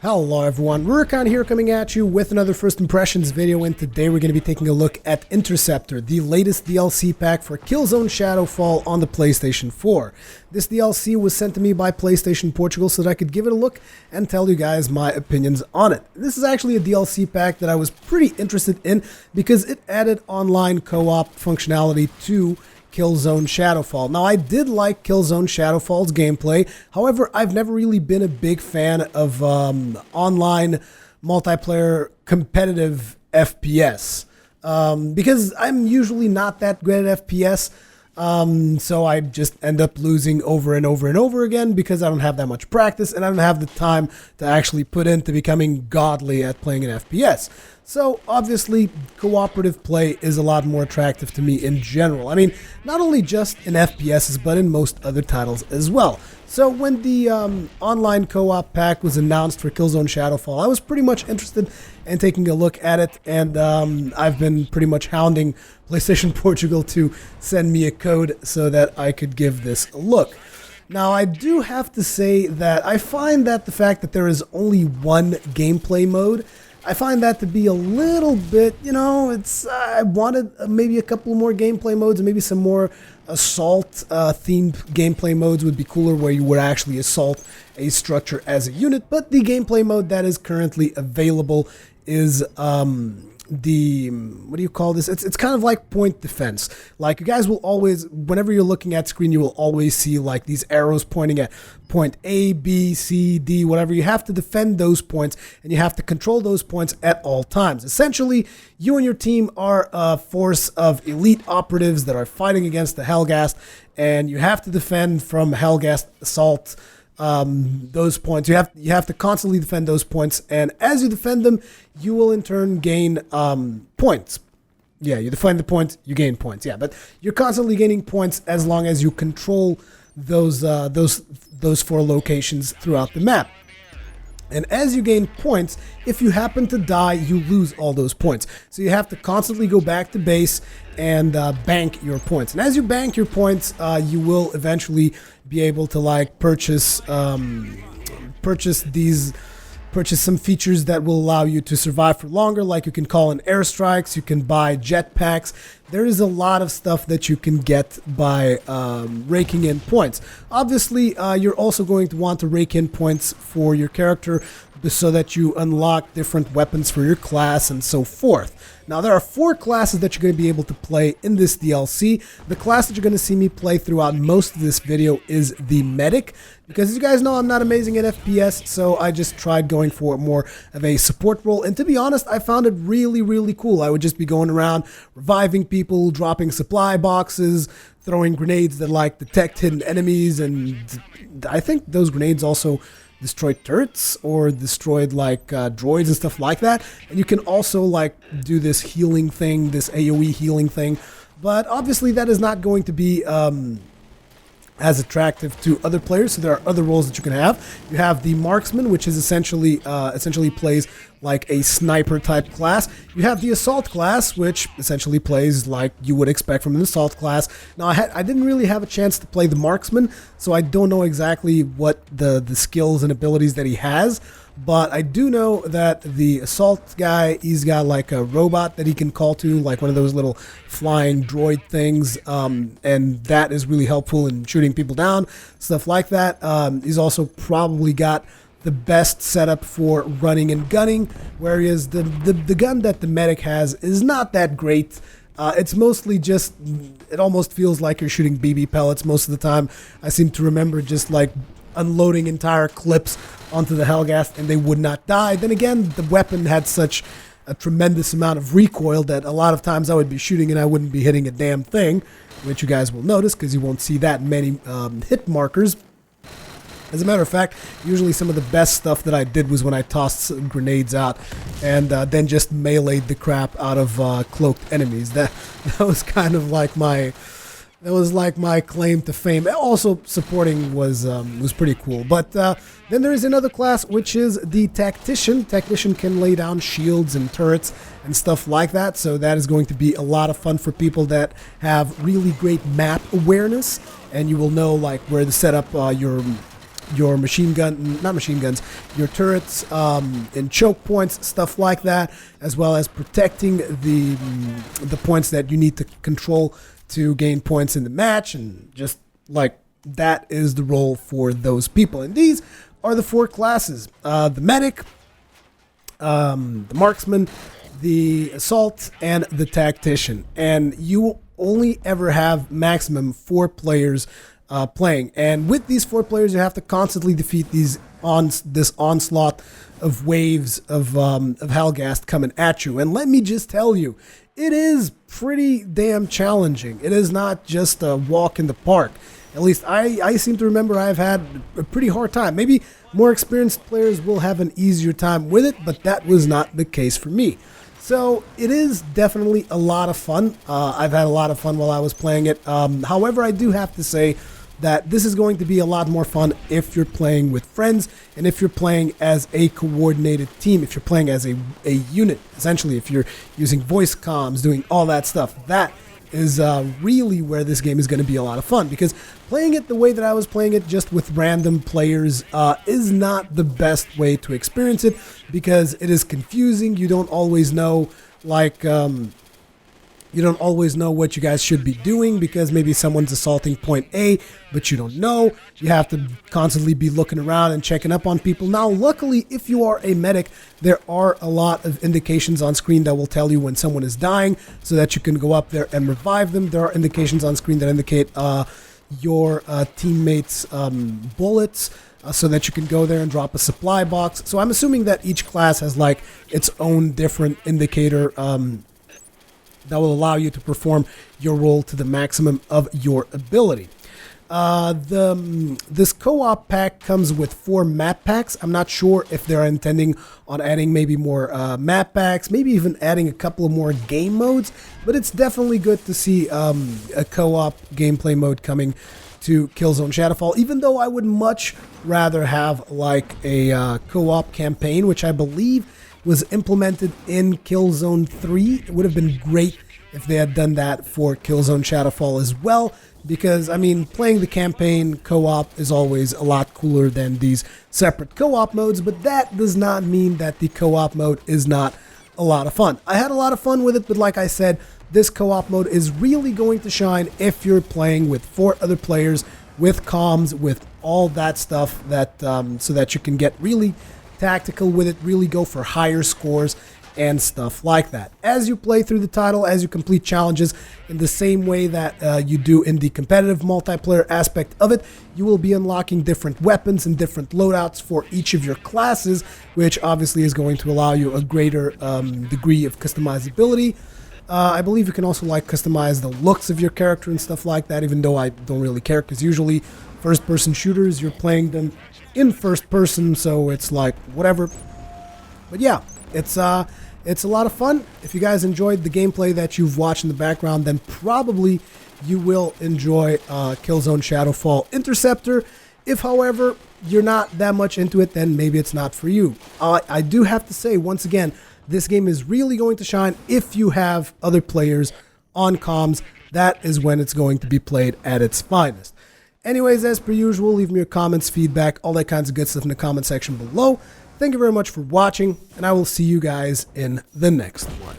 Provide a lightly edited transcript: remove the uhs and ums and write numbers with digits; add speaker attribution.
Speaker 1: Hello everyone, Rurikhan here coming at you with another First Impressions video, and today we're going to be taking a look at Interceptor, the latest DLC pack for Killzone Shadowfall on the PlayStation 4. This DLC was sent to me by PlayStation Portugal so that I could give it a look and tell you guys my opinions on it. This is actually a DLC pack that I was pretty interested in because it added online co-op functionality to Killzone Shadowfall. Now, I did like Killzone Shadowfall's gameplay. However, I've never really been a big fan of online multiplayer competitive FPS because I'm usually not that good at FPS. So I just end up losing over and over and over again because I don't have that much practice and I don't have the time to actually put into becoming godly at playing an FPS. So obviously cooperative play is a lot more attractive to me in general. I mean, not only just in FPSs, but in most other titles as well. So when the online co-op pack was announced for Killzone Shadowfall, I was pretty much interested in taking a look at it, and I've been pretty much hounding PlayStation Portugal to send me a code so that I could give this a look. Now, I do have to say that I find that the fact that there is only one gameplay mode, I find that to be a little bit, I wanted maybe a couple more gameplay modes and maybe some more assault themed gameplay modes would be cooler, where you would actually assault a structure as a unit. But the gameplay mode that is currently available is what do you call this? It's kind of like point defense. Like, you guys will always, whenever you're looking at screen, you will always see like these arrows pointing at point A, B, C, D, whatever. You have to defend those points and you have to control those points at all times. Essentially, you and your team are a force of elite operatives that are fighting against the Helghast, and you have to defend from Helghast assault those points. You have to constantly defend those points, and as you defend them, you will in turn gain points. Yeah, you defend the points, you gain points. Yeah, but you're constantly gaining points as long as you control those four locations throughout the map. And as you gain points, if you happen to die, you lose all those points. So you have to constantly go back to base and bank your points. And as you bank your points, you will eventually be able to like purchase some features that will allow you to survive for longer. Like, you can call in airstrikes, you can buy jetpacks. There is a lot of stuff that you can get by raking in points. Obviously, you're also going to want to rake in points for your character so that you unlock different weapons for your class and so forth. Now, there are 4 classes that you're going to be able to play in this DLC. The class that you're going to see me play throughout most of this video is the Medic, because as you guys know, I'm not amazing at FPS, so I just tried going for more of a support role, and to be honest, I found it really, really cool. I would just be going around reviving people, dropping supply boxes, throwing grenades that like detect hidden enemies, and I think those grenades also destroyed turrets or destroyed like droids and stuff like that. And you can also like do this healing thing, this AoE healing thing, but obviously that is not going to be as attractive to other players. So there are other roles that you can have. You have the Marksman, which is essentially plays like a sniper type class. You have the Assault class, which essentially plays like you would expect from an Assault class. Now, I didn't really have a chance to play the Marksman, so I don't know exactly what the skills and abilities that he has. But I do know that the Assault guy, he's got like a robot that he can call to, like one of those little flying droid things, and that is really helpful in shooting people down, stuff like that. He's also probably got the best setup for running and gunning, whereas the gun that the Medic has is not that great. It's mostly just, it almost feels like you're shooting BB pellets most of the time. I seem to remember just like unloading entire clips onto the Helghast and they would not die. Then again, the weapon had such a tremendous amount of recoil that a lot of times I would be shooting and I wouldn't be hitting a damn thing, which you guys will notice because you won't see that many hit markers. As a matter of fact, usually some of the best stuff that I did was when I tossed some grenades out and then just meleeed the crap out of cloaked enemies. That was kind of like my claim to fame. Also, supporting was pretty cool. But then there is another class, which is the Tactician. Technician can lay down shields and turrets and stuff like that. So that is going to be a lot of fun for people that have really great map awareness, and you will know like where to set up your not machine guns, your turrets in choke points, stuff like that, as well as protecting the points that you need to control to gain points in the match, and just like that is the role for those people. And these are the 4 classes: the medic, the marksman, the assault, and the tactician. And you only ever have maximum 4 players playing. And with these 4 players, you have to constantly defeat this onslaught of waves of Hellghast coming at you. And let me just tell you, it is pretty damn challenging. It is not just a walk in the park. At least I seem to remember I've had a pretty hard time. Maybe more experienced players will have an easier time with it, but that was not the case for me. So it is definitely a lot of fun. I've had a lot of fun while I was playing it. However, I do have to say that this is going to be a lot more fun if you're playing with friends and if you're playing as a coordinated team, if you're playing as a unit, essentially, if you're using voice comms, doing all that stuff. That is really where this game is going to be a lot of fun, because playing it the way that I was playing it, just with random players, is not the best way to experience it, because it is confusing. You don't always know, like, you don't always know what you guys should be doing, because maybe someone's assaulting point A, but you don't know. You have to constantly be looking around and checking up on people. Now, luckily, if you are a medic, there are a lot of indications on screen that will tell you when someone is dying, so that you can go up there and revive them. There are indications on screen that indicate your teammates' bullets, so that you can go there and drop a supply box. So I'm assuming that each class has like its own different indicator that will allow you to perform your role to the maximum of your ability. This co-op pack comes with 4 map packs. I'm not sure if they're intending on adding maybe more map packs, maybe even adding a couple of more game modes, but it's definitely good to see a co-op gameplay mode coming to Killzone Shadowfall, even though I would much rather have like a co-op campaign, which I believe was implemented in Killzone 3. It would have been great if they had done that for Killzone Shadowfall as well, because, I mean, playing the campaign co-op is always a lot cooler than these separate co-op modes, but that does not mean that the co-op mode is not a lot of fun. I had a lot of fun with it, but like I said, this co-op mode is really going to shine if you're playing with 4 other players, with comms, with all that stuff, that so that you can get really tactical with it, really go for higher scores and stuff like that. As you play through the title, as you complete challenges in the same way that you do in the competitive multiplayer aspect of it, you will be unlocking different weapons and different loadouts for each of your classes, which obviously is going to allow you a greater degree of customizability. I believe you can also like customize the looks of your character and stuff like that, even though I don't really care, because usually first-person shooters, you're playing them in first person, so it's like whatever. But yeah, it's a lot of fun. If you guys enjoyed the gameplay that you've watched in the background, then probably you will enjoy Killzone Shadowfall Interceptor. If, however, you're not that much into it, then maybe it's not for you. I do have to say, once again, this game is really going to shine if you have other players on comms. That is when it's going to be played at its finest. Anyways, as per usual, leave me your comments, feedback, all that kinds of good stuff in the comment section below. Thank you very much for watching, and I will see you guys in the next one.